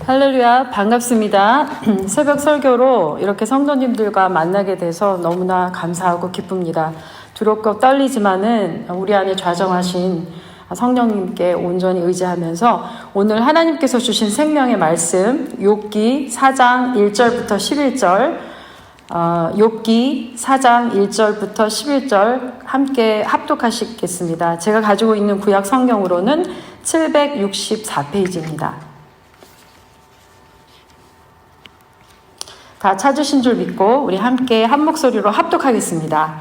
할렐루야, 반갑습니다. 새벽 설교로 이렇게 성도님들과 만나게 돼서 너무나 감사하고 기쁩니다. 두렵고 떨리지만은 우리 안에 좌정하신 성령님께 온전히 의지하면서 오늘 하나님께서 주신 생명의 말씀 욥기 4장 1절부터 11절 욥기 4장 1절부터 11절 함께 합독하시겠습니다. 제가 가지고 있는 구약 성경으로는 764페이지입니다. 다 찾으신 줄 믿고 우리 함께 한 목소리로 합독하겠습니다.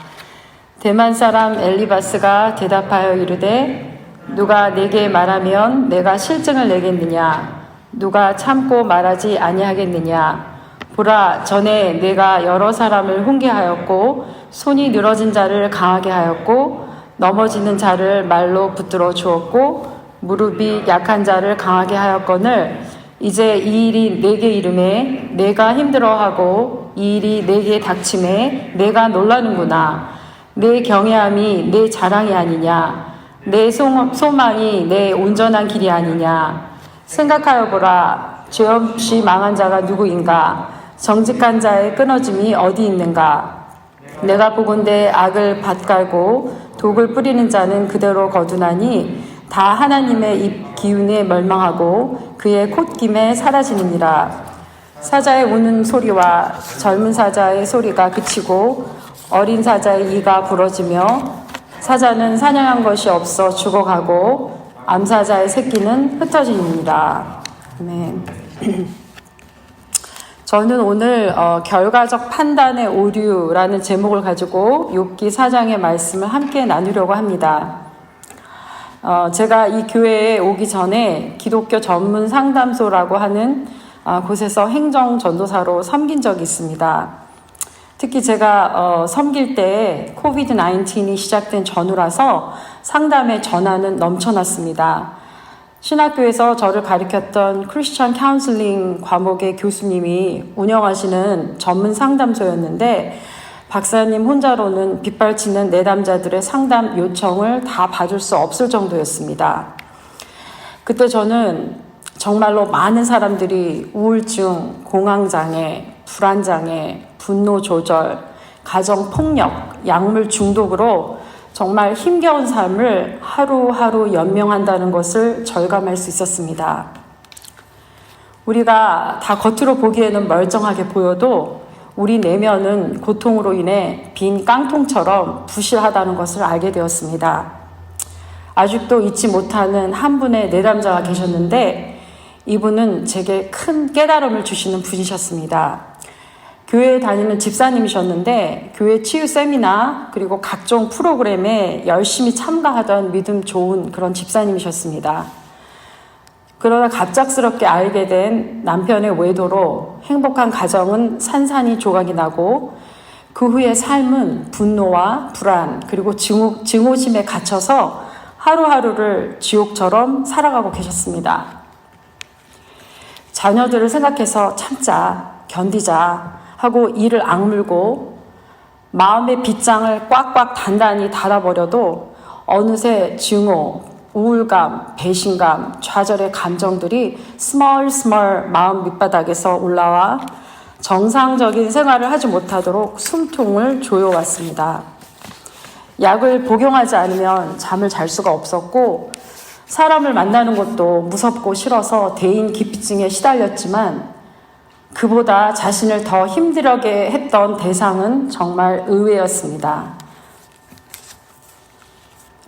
대만 사람 엘리바스가 대답하여 이르되 누가 내게 말하면 내가 실증을 내겠느냐? 누가 참고 말하지 아니하겠느냐? 보라, 전에 내가 여러 사람을 훈계하였고 손이 늘어진 자를 강하게 하였고 넘어지는 자를 말로 붙들어 주었고 무릎이 약한 자를 강하게 하였거늘 이제 이 일이 내게 이름에 내가 힘들어하고 이 일이 내게 닥침에 내가 놀라는구나. 내 경외함이 내 자랑이 아니냐. 내 소망이 내 온전한 길이 아니냐. 생각하여 보라. 죄 없이 망한 자가 누구인가. 정직한 자의 끊어짐이 어디 있는가. 내가 보건대 악을 밭갈고 독을 뿌리는 자는 그대로 거두나니 다 하나님의 입 기운에 멸망하고 그의 콧김에 사라지느니라. 사자의 우는 소리와 젊은 사자의 소리가 그치고 어린 사자의 이가 부러지며 사자는 사냥한 것이 없어 죽어가고 암사자의 새끼는 흩어지니라. 아멘. 저는 오늘 결과적 판단의 오류라는 제목을 가지고 욥기 4장의 말씀을 함께 나누려고 합니다. 제가 이 교회에 오기 전에 기독교 전문 상담소라고 하는 곳에서 행정 전도사로 섬긴 적이 있습니다. 특히 제가 섬길 때 코비드-19이 시작된 전후라서 상담의 전화는 넘쳐났습니다. 신학교에서 저를 가르쳤던 크리스천 카운슬링 과목의 교수님이 운영하시는 전문 상담소였는데 박사님 혼자로는 빗발치는 내담자들의 상담 요청을 다 봐줄 수 없을 정도였습니다. 그때 저는 정말로 많은 사람들이 우울증, 공황장애, 불안장애, 분노 조절, 가정폭력, 약물 중독으로 정말 힘겨운 삶을 하루하루 연명한다는 것을 절감할 수 있었습니다. 우리가 다 겉으로 보기에는 멀쩡하게 보여도 우리 내면은 고통으로 인해 빈 깡통처럼 부실하다는 것을 알게 되었습니다. 아직도 잊지 못하는 한 분의 내담자가 계셨는데 이분은 제게 큰 깨달음을 주시는 분이셨습니다. 교회에 다니는 집사님이셨는데 교회 치유 세미나 그리고 각종 프로그램에 열심히 참가하던 믿음 좋은 그런 집사님이셨습니다. 그러나 갑작스럽게 알게 된 남편의 외도로 행복한 가정은 산산이 조각이 나고 그 후의 삶은 분노와 불안 그리고 증오심에 갇혀서 하루하루를 지옥처럼 살아가고 계셨습니다. 자녀들을 생각해서 참자, 견디자 하고 이를 악물고 마음의 빗장을 꽉꽉 단단히 닫아버려도 어느새 증오, 우울감, 배신감, 좌절의 감정들이 스멀스멀 마음 밑바닥에서 올라와 정상적인 생활을 하지 못하도록 숨통을 조여왔습니다. 약을 복용하지 않으면 잠을 잘 수가 없었고 사람을 만나는 것도 무섭고 싫어서 대인 기피증에 시달렸지만 그보다 자신을 더 힘들게 했던 대상은 정말 의외였습니다.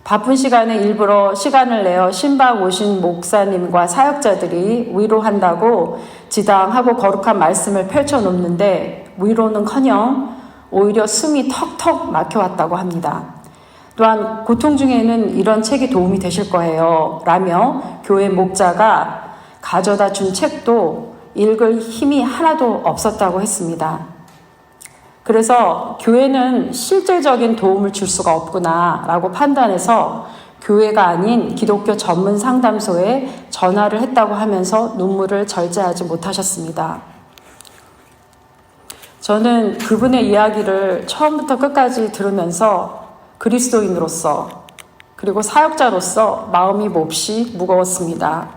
바쁜 시간에 일부러 시간을 내어 신방 오신 목사님과 사역자들이 위로한다고 지당하고 거룩한 말씀을 펼쳐놓는데 위로는커녕 오히려 숨이 턱턱 막혀왔다고 합니다. 또한 고통 중에는 이런 책이 도움이 되실 거예요 라며 교회 목자가 가져다 준 책도 읽을 힘이 하나도 없었다고 했습니다. 그래서 교회는 실질적인 도움을 줄 수가 없구나 라고 판단해서 교회가 아닌 기독교 전문 상담소에 전화를 했다고 하면서 눈물을 절제하지 못하셨습니다. 저는 그분의 이야기를 처음부터 끝까지 들으면서 그리스도인으로서 그리고 사역자로서 마음이 몹시 무거웠습니다.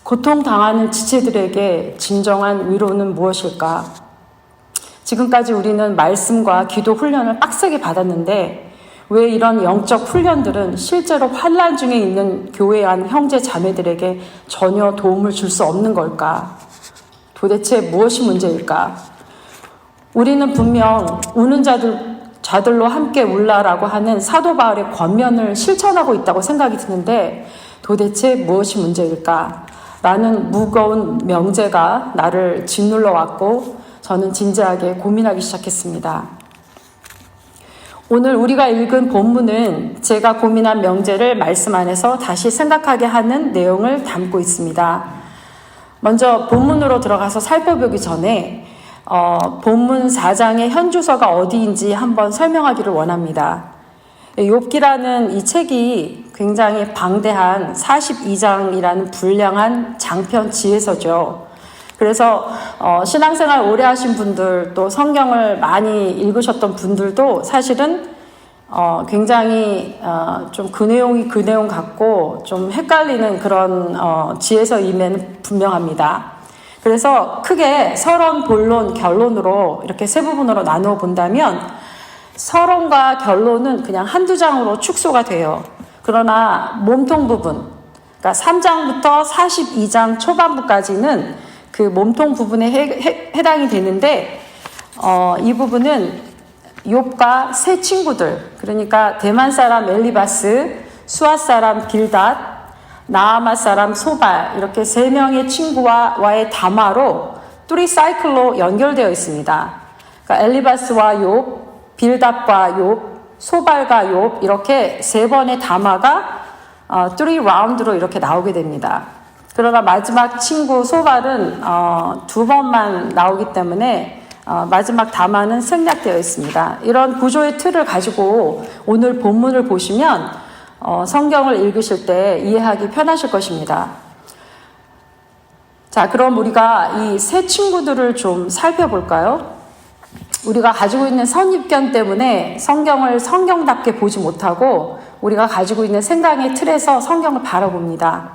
고통당하는 지체들에게 진정한 위로는 무엇일까? 지금까지 우리는 말씀과 기도 훈련을 빡세게 받았는데 왜 이런 영적 훈련들은 실제로 환난 중에 있는 교회 안 형제 자매들에게 전혀 도움을 줄 수 없는 걸까? 도대체 무엇이 문제일까? 우리는 분명 우는 자들로 함께 울라라고 하는 사도 바울의 권면을 실천하고 있다고 생각이 드는데 도대체 무엇이 문제일까? 라는 무거운 명제가 나를 짓눌러 왔고 저는 진지하게 고민하기 시작했습니다. 오늘 우리가 읽은 본문은 제가 고민한 명제를 말씀 안에서 다시 생각하게 하는 내용을 담고 있습니다. 먼저 본문으로 들어가서 살펴보기 전에 본문 4장의 현주소가 어디인지 한번 설명하기를 원합니다. 욥기라는 이 책이 굉장히 방대한 42장이라는 분량한 장편 지혜서죠. 그래서 신앙생활 오래 하신 분들 또 성경을 많이 읽으셨던 분들도 사실은 굉장히 좀 그 내용이 그 내용 같고 좀 헷갈리는 그런 지혜서임에는 분명합니다. 그래서 크게 서론, 본론, 결론으로 이렇게 세 부분으로 나누어 본다면 서론과 결론은 그냥 한두 장으로 축소가 돼요. 그러나 몸통 부분, 그러니까 3장부터 42장 초반부까지는 그 몸통 부분에 해당이 되는데 이 부분은 욥과 세 친구들, 그러니까 대만 사람 엘리바스, 수아 사람 빌닷, 나아마 사람 소발, 이렇게 세 명의 친구와의 담화로 뚜리 사이클로 연결되어 있습니다. 그러니까 엘리바스와 욥, 빌닷과 욥, 소발과 욥, 이렇게 세 번의 담화가 뚜리 라운드로 이렇게 나오게 됩니다. 그러나 마지막 친구 소발은 두 번만 나오기 때문에 마지막 담화는 생략되어 있습니다. 이런 구조의 틀을 가지고 오늘 본문을 보시면 성경을 읽으실 때 이해하기 편하실 것입니다. 자, 그럼 우리가 이 세 친구들을 좀 살펴볼까요? 우리가 가지고 있는 선입견 때문에 성경을 성경답게 보지 못하고 우리가 가지고 있는 생각의 틀에서 성경을 바라봅니다.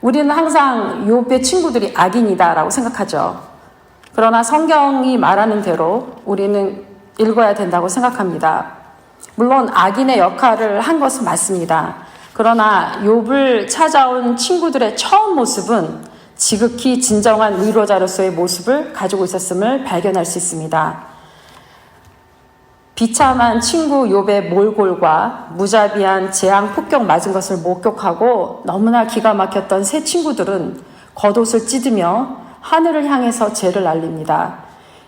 우리는 항상 욥의 친구들이 악인이다라고 생각하죠. 그러나 성경이 말하는 대로 우리는 읽어야 된다고 생각합니다. 물론 악인의 역할을 한 것은 맞습니다. 그러나 욥을 찾아온 친구들의 처음 모습은 지극히 진정한 위로자로서의 모습을 가지고 있었음을 발견할 수 있습니다. 비참한 친구 욥의 몰골과 무자비한 재앙 폭격 맞은 것을 목격하고 너무나 기가 막혔던 세 친구들은 겉옷을 찢으며 하늘을 향해서 죄를 날립니다.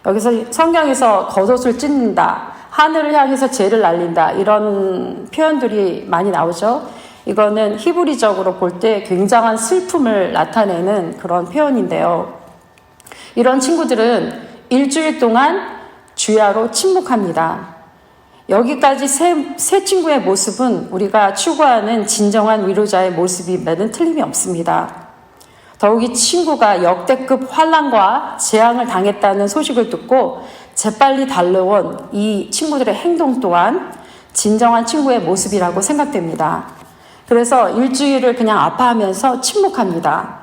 여기서 성경에서 겉옷을 찢는다, 하늘을 향해서 죄를 날린다, 이런 표현들이 많이 나오죠. 이거는 히브리적으로 볼 때 굉장한 슬픔을 나타내는 그런 표현인데요. 이런 친구들은 일주일 동안 주야로 침묵합니다. 여기까지 세 친구의 모습은 우리가 추구하는 진정한 위로자의 모습임에는 틀림이 없습니다. 더욱이 친구가 역대급 환난과 재앙을 당했다는 소식을 듣고 재빨리 달려온 이 친구들의 행동 또한 진정한 친구의 모습이라고 생각됩니다. 그래서 일주일을 그냥 아파하면서 침묵합니다.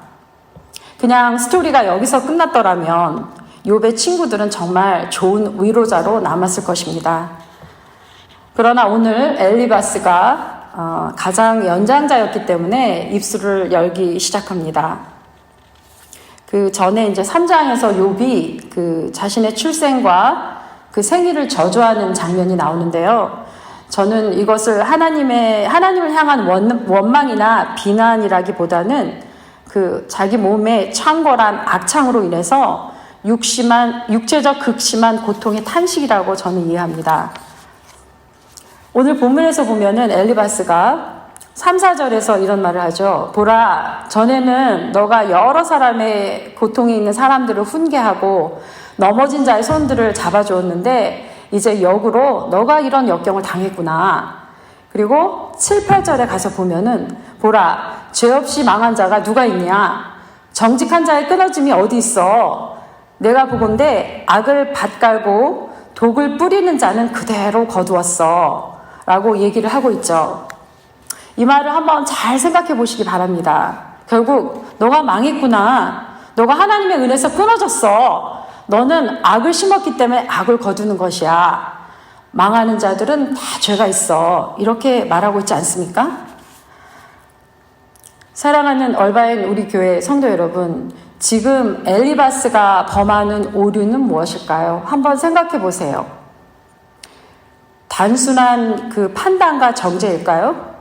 그냥 스토리가 여기서 끝났더라면 욥의 친구들은 정말 좋은 위로자로 남았을 것입니다. 그러나 오늘 엘리바스가 가장 연장자였기 때문에 입술을 열기 시작합니다. 그 전에 이제 3장에서 욥이 그 자신의 출생과 그 생일을 저주하는 장면이 나오는데요. 저는 이것을 하나님을 향한 원망이나 비난이라기보다는 그 자기 몸의 창궐한 악창으로 인해서 육체적 극심한 고통의 탄식이라고 저는 이해합니다. 오늘 본문에서 보면은 엘리바스가 3, 4절에서 이런 말을 하죠. 보라, 전에는 너가 여러 사람의 고통에 있는 사람들을 훈계하고 넘어진 자의 손들을 잡아주었는데 이제 역으로 너가 이런 역경을 당했구나. 그리고 7, 8절에 가서 보면은 보라, 죄 없이 망한 자가 누가 있냐? 정직한 자의 끊어짐이 어디 있어? 내가 보건대 악을 밭갈고 독을 뿌리는 자는 그대로 거두었어. 라고 얘기를 하고 있죠. 이 말을 한번 잘 생각해 보시기 바랍니다. 결국 너가 망했구나. 너가 하나님의 은혜에서 끊어졌어. 너는 악을 심었기 때문에 악을 거두는 것이야. 망하는 자들은 다 죄가 있어. 이렇게 말하고 있지 않습니까? 사랑하는 얼바인 우리 교회 성도 여러분, 지금 엘리바스가 범하는 오류는 무엇일까요? 한번 생각해 보세요. 단순한 그 판단과 정죄일까요?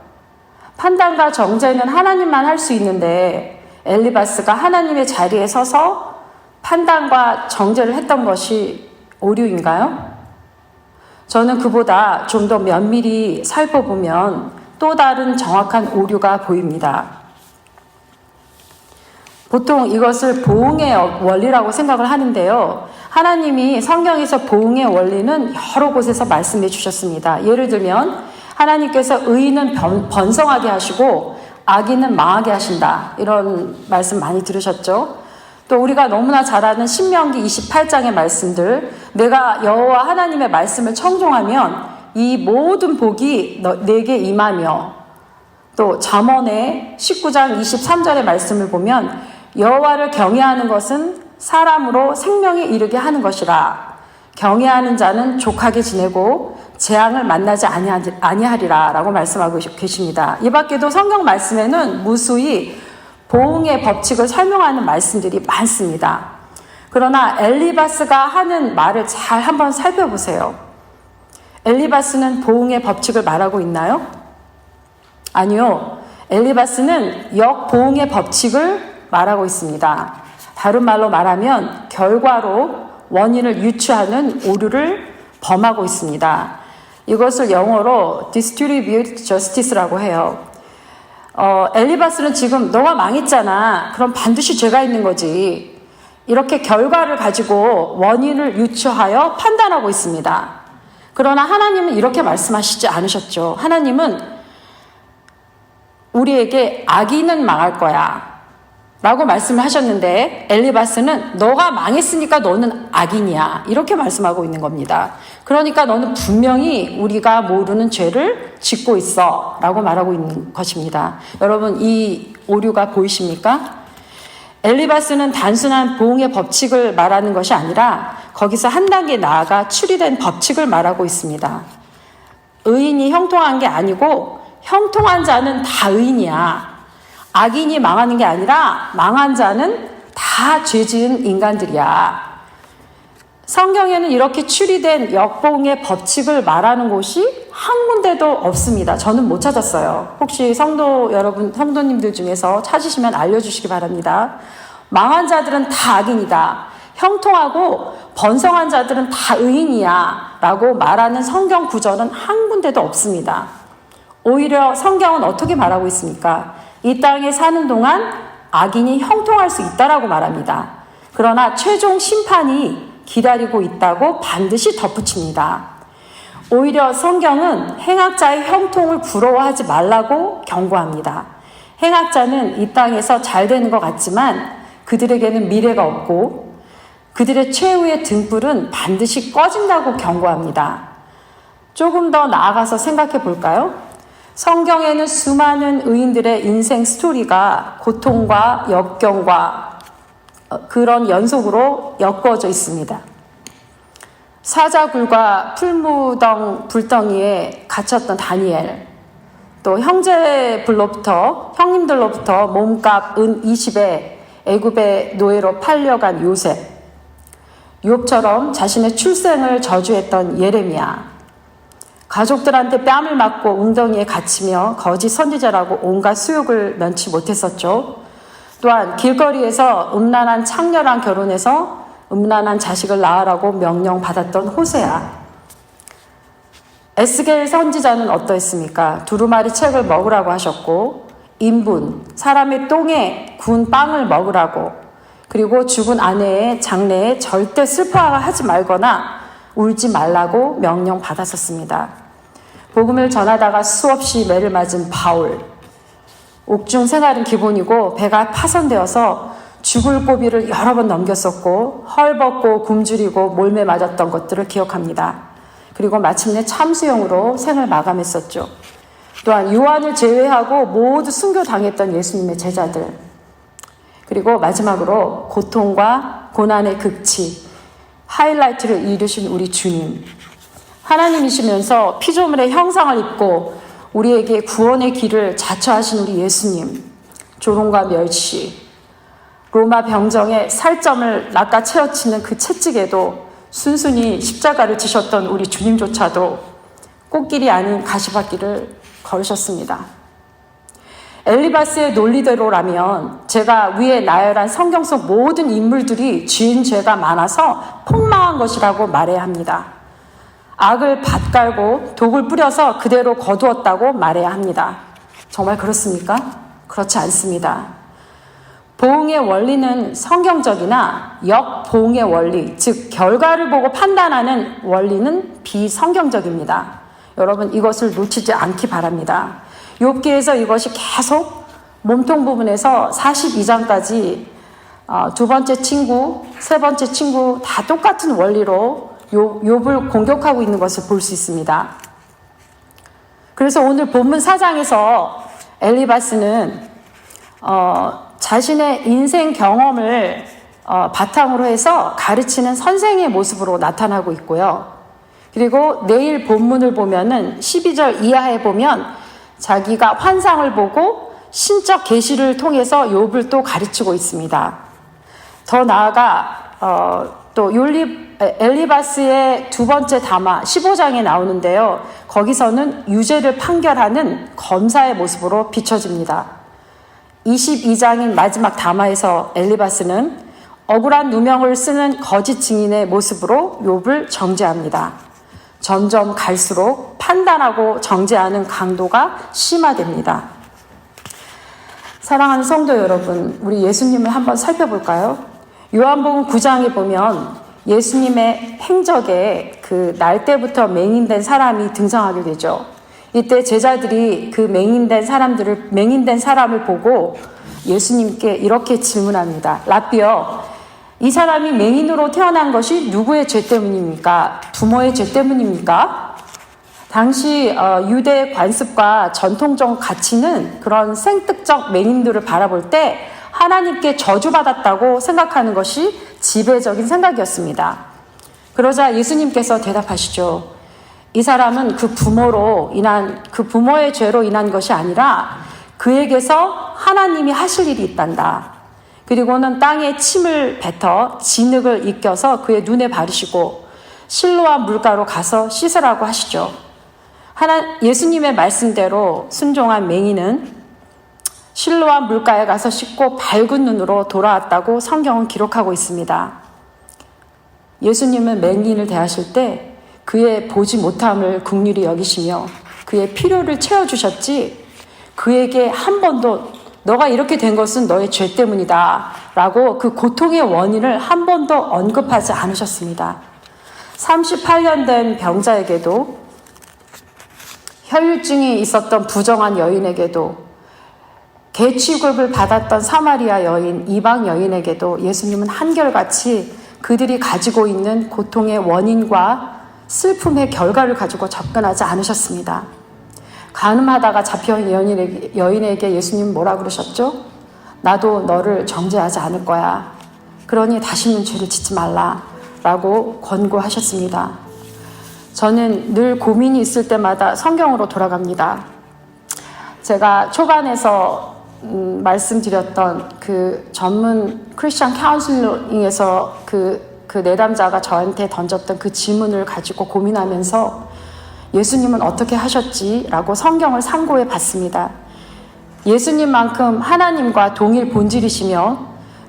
판단과 정죄는 하나님만 할 수 있는데 엘리바스가 하나님의 자리에 서서 판단과 정죄를 했던 것이 오류인가요? 저는 그보다 좀 더 면밀히 살펴보면 또 다른 정확한 오류가 보입니다. 보통 이것을 보응의 원리라고 생각을 하는데요. 하나님이 성경에서 보응의 원리는 여러 곳에서 말씀해 주셨습니다. 예를 들면 하나님께서 의인은 번성하게 하시고 악인은 망하게 하신다. 이런 말씀 많이 들으셨죠? 또 우리가 너무나 잘 아는 신명기 28장의 말씀들, 내가 여호와 하나님의 말씀을 청종하면 이 모든 복이 내게 임하며, 또 잠언의 19장 23절의 말씀을 보면 여호와를 경외하는 것은 사람으로 생명에 이르게 하는 것이라. 경외하는 자는 족하게 지내고 재앙을 만나지 아니하리라 라고 말씀하고 계십니다. 이 밖에도 성경 말씀에는 무수히 보응의 법칙을 설명하는 말씀들이 많습니다. 그러나 엘리바스가 하는 말을 잘 한번 살펴보세요. 엘리바스는 보응의 법칙을 말하고 있나요? 아니요. 엘리바스는 역보응의 법칙을 말하고 있습니다. 다른 말로 말하면 결과로 원인을 유추하는 오류를 범하고 있습니다. 이것을 영어로 distribute justice라고 해요. 엘리바스는 지금 너가 망했잖아. 그럼 반드시 죄가 있는 거지. 이렇게 결과를 가지고 원인을 유추하여 판단하고 있습니다. 그러나 하나님은 이렇게 말씀하시지 않으셨죠. 하나님은 우리에게 악인은 망할 거야 라고 말씀을 하셨는데 엘리바스는 너가 망했으니까 너는 악인이야 이렇게 말씀하고 있는 겁니다. 그러니까 너는 분명히 우리가 모르는 죄를 짓고 있어 라고 말하고 있는 것입니다. 여러분, 이 오류가 보이십니까? 엘리바스는 단순한 보응의 법칙을 말하는 것이 아니라 거기서 한 단계 나아가 추리된 법칙을 말하고 있습니다. 의인이 형통한 게 아니고 형통한 자는 다 의인이야. 악인이 망하는 게 아니라 망한 자는 다 죄지은 인간들이야. 성경에는 이렇게 추리된 역보응의 법칙을 말하는 곳이 한 군데도 없습니다. 저는 못 찾았어요. 혹시 성도님들 중에서 찾으시면 알려주시기 바랍니다. 망한 자들은 다 악인이다. 형통하고 번성한 자들은 다 의인이야 라고 말하는 성경 구절은 한 군데도 없습니다. 오히려 성경은 어떻게 말하고 있습니까? 이 땅에 사는 동안 악인이 형통할 수 있다라고 말합니다. 그러나 최종 심판이 기다리고 있다고 반드시 덧붙입니다. 오히려 성경은 행악자의 형통을 부러워하지 말라고 경고합니다. 행악자는 이 땅에서 잘 되는 것 같지만 그들에게는 미래가 없고 그들의 최후의 등불은 반드시 꺼진다고 경고합니다. 조금 더 나아가서 생각해 볼까요? 성경에는 수많은 의인들의 인생 스토리가 고통과 역경과 그런 연속으로 엮어져 있습니다. 사자굴과 풀무덩 불덩이에 갇혔던 다니엘, 또 형님들로부터 몸값 은 20에 애굽의 노예로 팔려간 요셉, 욥처럼 자신의 출생을 저주했던 예레미야, 가족들한테 뺨을 맞고 웅덩이에 갇히며 거짓 선지자라고 온갖 수욕을 면치 못했었죠. 또한 길거리에서 음란한 창녀랑 결혼해서 음란한 자식을 낳으라고 명령받았던 호세아. 에스겔 선지자는 어떠했습니까? 두루마리 책을 먹으라고 하셨고 인분, 사람의 똥에 구운 빵을 먹으라고, 그리고 죽은 아내의 장래에 절대 슬퍼하지 말거나 울지 말라고 명령받았었습니다. 복음을 전하다가 수없이 매를 맞은 바울. 옥중 생활은 기본이고 배가 파손되어서 죽을 고비를 여러 번 넘겼었고 헐벗고 굶주리고 몰매 맞았던 것들을 기억합니다. 그리고 마침내 참수형으로 생을 마감했었죠. 또한 요한을 제외하고 모두 순교당했던 예수님의 제자들. 그리고 마지막으로 고통과 고난의 극치, 하이라이트를 이루신 우리 주님. 하나님이시면서 피조물의 형상을 입고 우리에게 구원의 길을 자처하신 우리 예수님. 조롱과 멸시, 로마 병정의 살점을 낚아채어치는 그 채찍에도 순순히 십자가를 지셨던 우리 주님조차도 꽃길이 아닌 가시밭길을 걸으셨습니다. 엘리바스의 논리대로라면 제가 위에 나열한 성경 속 모든 인물들이 지은 죄가 많아서 폭망한 것이라고 말해야 합니다. 악을 밭갈고 독을 뿌려서 그대로 거두었다고 말해야 합니다. 정말 그렇습니까? 그렇지 않습니다. 보응의 원리는 성경적이나 역보응의 원리, 즉 결과를 보고 판단하는 원리는 비성경적입니다. 여러분 이것을 놓치지 않기 바랍니다. 욥기에서 이것이 계속 몸통 부분에서 42장까지 두 번째 친구, 세 번째 친구 다 똑같은 원리로 욥을 공격하고 있는 것을 볼 수 있습니다. 그래서 오늘 본문 4장에서 엘리바스는 자신의 인생 경험을 바탕으로 해서 가르치는 선생의 모습으로 나타나고 있고요. 그리고 내일 본문을 보면은 12절 이하에 보면 자기가 환상을 보고 신적 계시를 통해서 욥을 또 가르치고 있습니다. 더 나아가 또 엘리바스의 두 번째 담화 15장에 나오는데요. 거기서는 유죄를 판결하는 검사의 모습으로 비춰집니다. 22장인 마지막 담화에서 엘리바스는 억울한 누명을 쓰는 거짓 증인의 모습으로 욥을 정죄합니다. 점점 갈수록 판단하고 정죄하는 강도가 심화됩니다. 사랑하는 성도 여러분, 우리 예수님을 한번 살펴볼까요? 요한복음 9장에 보면 예수님의 행적에 그 날 때부터 맹인된 사람이 등장하게 되죠. 이때 제자들이 그 맹인된 사람을 보고 예수님께 이렇게 질문합니다. 라삐여, 이 사람이 맹인으로 태어난 것이 누구의 죄 때문입니까? 부모의 죄 때문입니까? 당시 유대 관습과 전통적 가치는 그런 생특적 맹인들을 바라볼 때 하나님께 저주받았다고 생각하는 것이 지배적인 생각이었습니다. 그러자 예수님께서 대답하시죠. 이 사람은 그 부모의 죄로 인한 것이 아니라 그에게서 하나님이 하실 일이 있단다. 그리고는 땅에 침을 뱉어 진흙을 익혀서 그의 눈에 바르시고 실로와 물가로 가서 씻으라고 하시죠. 예수님의 말씀대로 순종한 맹인은 실로와 물가에 가서 씻고 밝은 눈으로 돌아왔다고 성경은 기록하고 있습니다. 예수님은 맹인을 대하실 때 그의 보지 못함을 긍휼히 여기시며 그의 필요를 채워주셨지 그에게 한 번도 너가 이렇게 된 것은 너의 죄 때문이다 라고 그 고통의 원인을 한 번도 언급하지 않으셨습니다. 38년 된 병자에게도 혈류증이 있었던 부정한 여인에게도 개 취급을 받았던 사마리아 여인, 이방 여인에게도 예수님은 한결같이 그들이 가지고 있는 고통의 원인과 슬픔의 결과를 가지고 접근하지 않으셨습니다. 간음하다가 잡혀온 여인에게 예수님은 뭐라 그러셨죠? 나도 너를 정죄하지 않을 거야. 그러니 다시는 죄를 짓지 말라 라고 권고하셨습니다. 저는 늘 고민이 있을 때마다 성경으로 돌아갑니다. 제가 초반에서 말씀드렸던 그 전문 크리스천 카운슬링에서 그 내담자가 저한테 던졌던 그 질문을 가지고 고민하면서 예수님은 어떻게 하셨지? 라고 성경을 참고해 봤습니다. 예수님만큼 하나님과 동일 본질이시며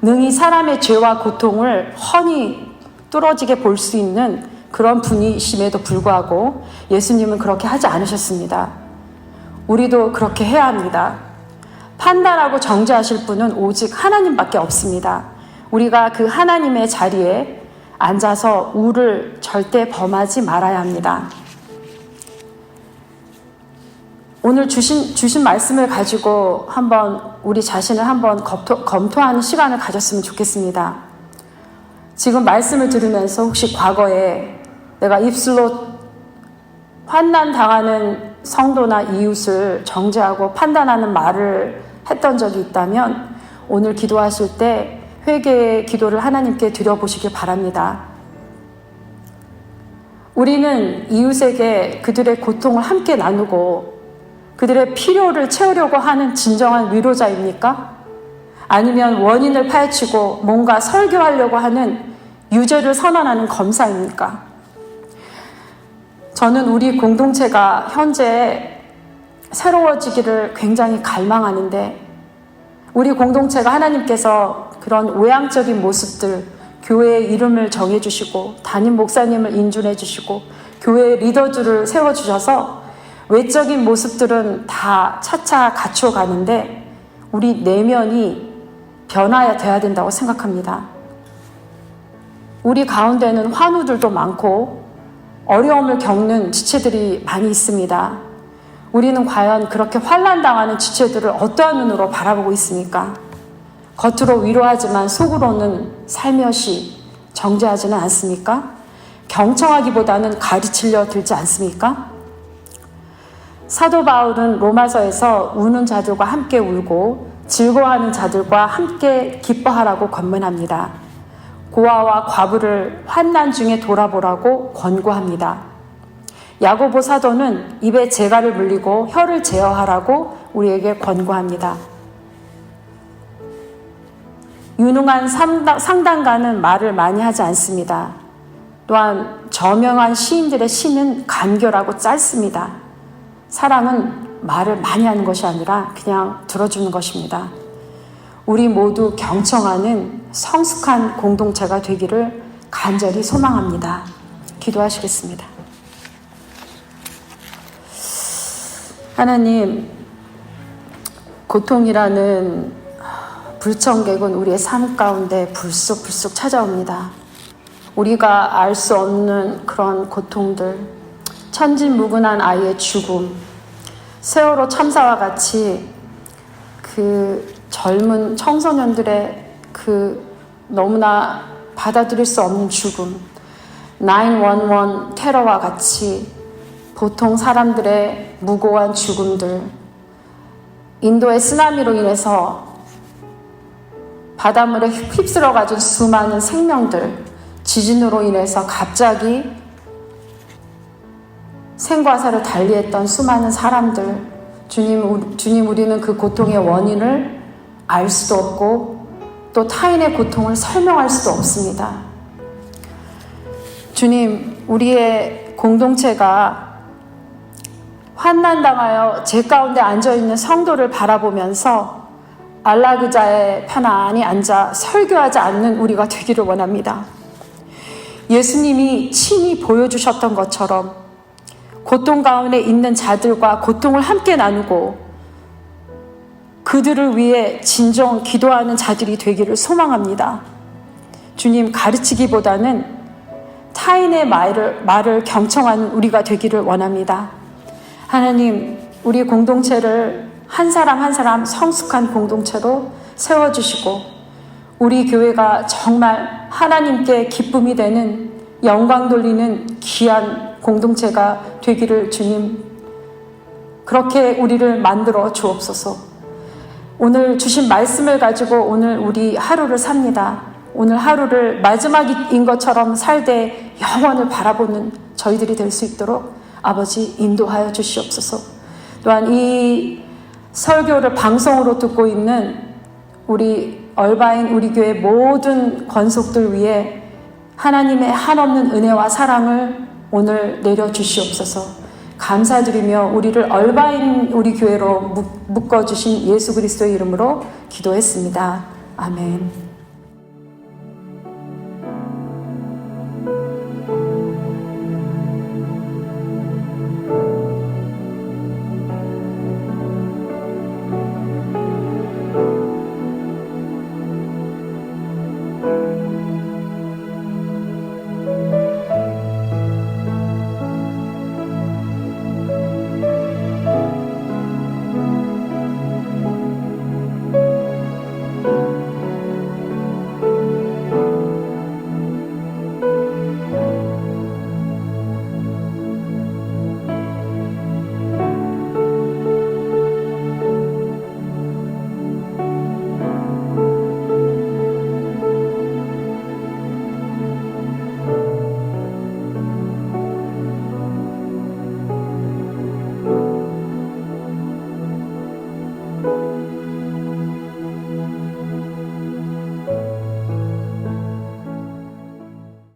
능히 사람의 죄와 고통을 훤히 뚫어지게 볼 수 있는 그런 분이심에도 불구하고 예수님은 그렇게 하지 않으셨습니다. 우리도 그렇게 해야 합니다. 판단하고 정죄하실 분은 오직 하나님밖에 없습니다. 우리가 그 하나님의 자리에 앉아서 우를 절대 범하지 말아야 합니다. 오늘 주신 말씀을 가지고 한번 우리 자신을 한번 검토하는 시간을 가졌으면 좋겠습니다. 지금 말씀을 들으면서 혹시 과거에 내가 입술로 환난 당하는 성도나 이웃을 정죄하고 판단하는 말을 했던 적이 있다면 오늘 기도하실 때 회개의 기도를 하나님께 드려보시길 바랍니다. 우리는 이웃에게 그들의 고통을 함께 나누고 그들의 필요를 채우려고 하는 진정한 위로자입니까? 아니면 원인을 파헤치고 뭔가 설교하려고 하는 유죄를 선언하는 검사입니까? 저는 우리 공동체가 현재 새로워지기를 굉장히 갈망하는데 우리 공동체가 하나님께서 그런 외향적인 모습들, 교회의 이름을 정해주시고 담임 목사님을 인준해주시고 교회의 리더들을 세워주셔서 외적인 모습들은 다 차차 갖추어 가는데 우리 내면이 변화돼야 된다고 생각합니다. 우리 가운데는 환우들도 많고 어려움을 겪는 지체들이 많이 있습니다. 우리는 과연 그렇게 환난당하는 지체들을 어떠한 눈으로 바라보고 있습니까? 겉으로 위로하지만 속으로는 살며시 정죄하지는 않습니까? 경청하기보다는 가르치려 들지 않습니까? 사도 바울은 로마서에서 우는 자들과 함께 울고 즐거워하는 자들과 함께 기뻐하라고 권면합니다. 고아와 과부를 환난 중에 돌아보라고 권고합니다. 야고보 사도는 입에 재갈을 물리고 혀를 제어하라고 우리에게 권고합니다. 유능한 상담가는 말을 많이 하지 않습니다. 또한 저명한 시인들의 시는 간결하고 짧습니다. 사랑은 말을 많이 하는 것이 아니라 그냥 들어주는 것입니다. 우리 모두 경청하는 성숙한 공동체가 되기를 간절히 소망합니다. 기도하시겠습니다. 하나님, 고통이라는 불청객은 우리의 삶 가운데 불쑥불쑥 찾아옵니다. 우리가 알 수 없는 그런 고통들, 천진무근한 아이의 죽음, 세월호 참사와 같이 그 젊은 청소년들의 그 너무나 받아들일 수 없는 죽음, 911 테러와 같이 보통 사람들의 무고한 죽음들, 인도의 쓰나미로 인해서 바닷물에 휩쓸어 가진 수많은 생명들, 지진으로 인해서 갑자기 생과 사를 달리했던 수많은 사람들, 주님, 우리는 그 고통의 원인을 알 수도 없고 또 타인의 고통을 설명할 수도 없습니다. 주님, 우리의 공동체가 환난당하여 제 가운데 앉아있는 성도를 바라보면서 안락의자에 편안히 앉아 설교하지 않는 우리가 되기를 원합니다. 예수님이 친히 보여주셨던 것처럼 고통 가운데 있는 자들과 고통을 함께 나누고 그들을 위해 진정 기도하는 자들이 되기를 소망합니다. 주님, 가르치기보다는 타인의 말을 경청하는 우리가 되기를 원합니다. 하나님, 우리 공동체를 한 사람 한 사람 성숙한 공동체로 세워주시고 우리 교회가 정말 하나님께 기쁨이 되는 영광 돌리는 귀한 공동체가 되기를 주님 그렇게 우리를 만들어 주옵소서. 오늘 주신 말씀을 가지고 오늘 우리 하루를 삽니다. 오늘 하루를 마지막인 것처럼 살되 영원을 바라보는 저희들이 될 수 있도록 아버지 인도하여 주시옵소서. 또한 이 설교를 방송으로 듣고 있는 우리 얼바인 우리 교회 모든 권속들 위해 하나님의 한없는 은혜와 사랑을 오늘 내려주시옵소서. 감사드리며 우리를 얼바인 우리 교회로 묶어주신 예수 그리스도의 이름으로 기도했습니다. 아멘.